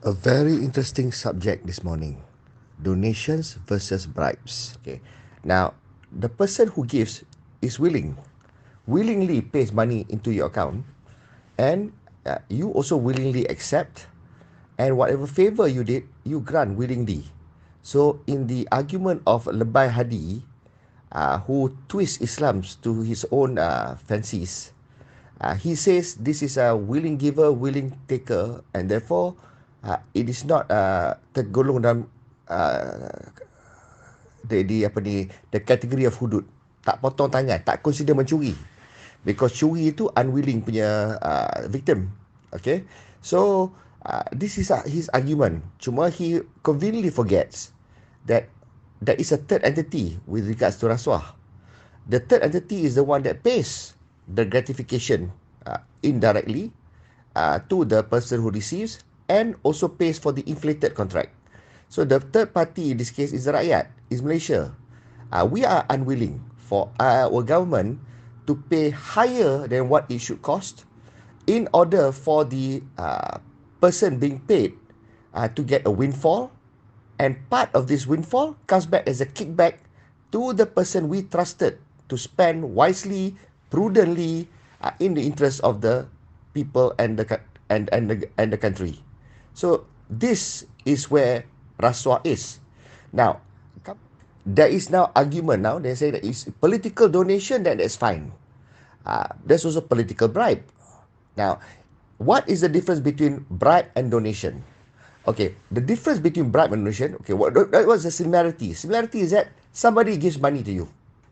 A very interesting subject this morning. Donations versus bribes. Okay. Now, the person who gives is willingly pays money into your account, and you also willingly accept, and whatever favor you did, you grant willingly. So, in the argument of Lebay Hadi, who twists Islam to his own fancies, he says this is a willing giver, willing taker, and therefore it is not tergolong dalam uh, di apa ni, the category of hudud. Tak potong tangan, tak consider mencuri. Because curi itu unwilling punya victim. Okay. So this is his argument. Cuma he conveniently forgets that there is a third entity with regards to rasuah. The third entity is the one that pays the gratification indirectly to the person who receives, and also pays for the inflated contract. So the third party in this case is the rakyat, is Malaysia. We are unwilling for our government to pay higher than what it should cost in order for the person being paid to get a windfall, and part of this windfall comes back as a kickback to the person we trusted to spend wisely, prudently, in the interest of the people and the country. So this is where rasuah is. Now, there is now argument now. They say that it's political donation, that's fine. There's also political bribe. Now, what is the difference between bribe and donation? Okay, the difference between bribe and donation, okay, what's the similarity? Similarity is that somebody gives money to you.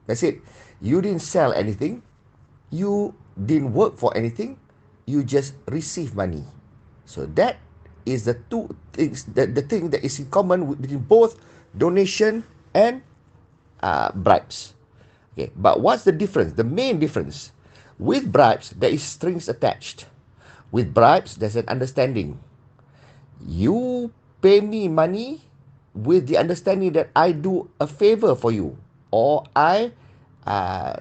That's it. You didn't sell anything. You didn't work for anything. You just receive money. So that is the two things, the thing that is in common between both donation and bribes. Okay, but what's the difference? The main difference, with bribes there is strings attached. With bribes there's an understanding. You pay me money with the understanding that I do a favor for you, or I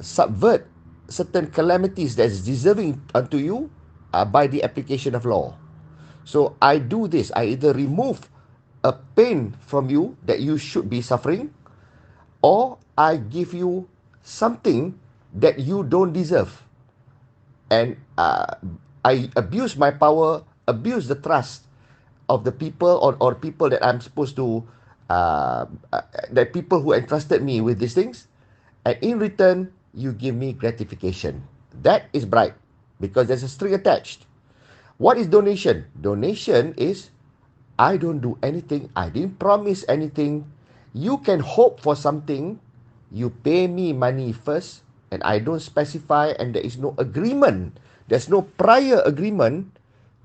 subvert certain calamities that is deserving unto you by the application of law. So I do this. I either remove a pain from you that you should be suffering, or I give you something that you don't deserve. And I abuse my power, abuse the trust of the people, or people that I'm supposed to, that people who entrusted me with these things. And in return, you give me gratification. That is bribe, because there's a string attached. What is donation? Donation is, I don't do anything. I didn't promise anything. You can hope for something. You pay me money first, and I don't specify, and there is no agreement. There's no prior agreement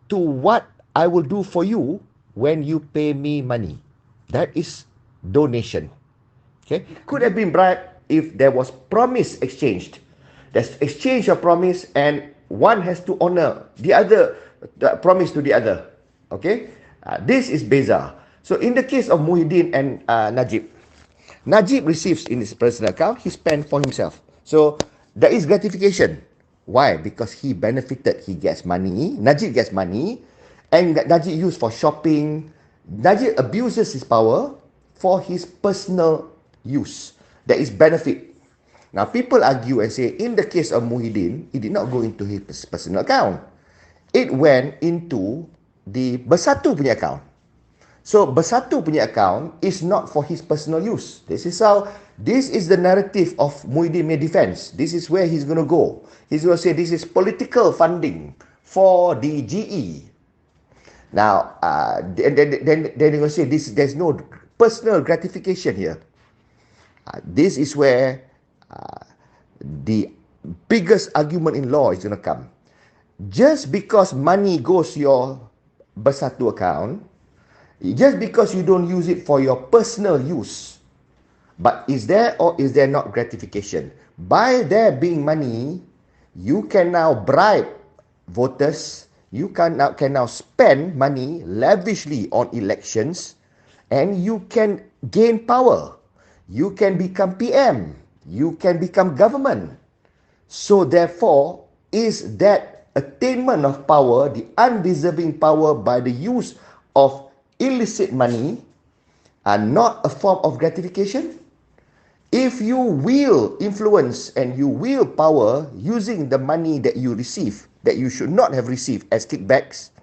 to what I will do for you when you pay me money. That is donation. Okay? Could have been bribe if there was promise exchanged. There's exchange of promise, and one has to honor the other, the promise to the other. Okay? This is beza. So in the case of Muhyiddin and Najib, Najib receives in his personal account, he spent for himself. So there is gratification. Why? Because he benefited. He gets money. Najib gets money, and Najib used for shopping. Najib abuses his power for his personal use. There is benefit. Now people argue and say, in the case of Muhyiddin, it did not go into his personal account. It went into the Bersatu punya account. So Bersatu punya account is not for his personal use. This is the narrative of Muhyiddin punya defense. This is where he's going to go. He's going to say this is political funding for the GE. Now, then they're going to say there's no personal gratification here. This is where the biggest argument in law is going to come. Just because money goes your Bersatu account, just because you don't use it for your personal use, but is there or is there not gratification? By there being money, you can now bribe voters. You can now spend money lavishly on elections, and you can gain power. You can become PM. You can become government. So therefore, is that attainment of power, the undeserving power by the use of illicit money are not a form of gratification? If you will influence and you will power using the money that you receive, that you should not have received as kickbacks,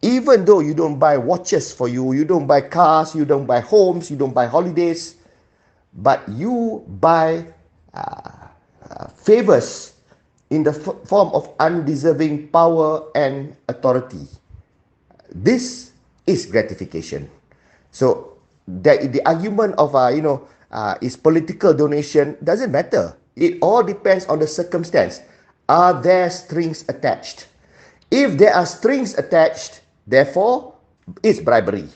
even though you don't buy watches for you, you don't buy cars, you don't buy homes, you don't buy holidays, but you buy favors in the form of undeserving power and authority. This is gratification. So the argument of is political donation doesn't matter. It all depends on the circumstance. Are there strings attached? If there are strings attached, therefore, it's bribery.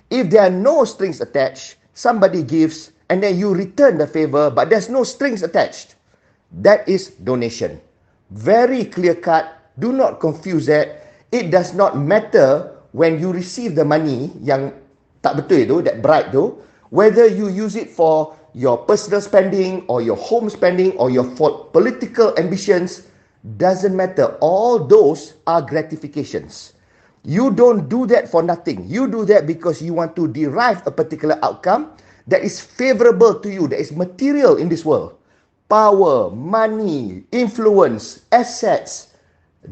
If there are no strings attached, somebody gives and then you return the favor, but there's no strings attached, that is donation. Very clear cut. Do not confuse that. It does not matter when you receive the money yang tak betul itu, that bribe tu, whether you use it for your personal spending or your home spending or your political ambitions, doesn't matter. All those are gratifications. You don't do that for nothing. You do that because you want to derive a particular outcome that is favorable to you, that is material in this world. Power, money, influence, assets.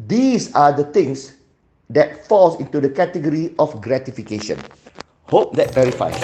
These are the things that falls into the category of gratification. Hope that clarifies.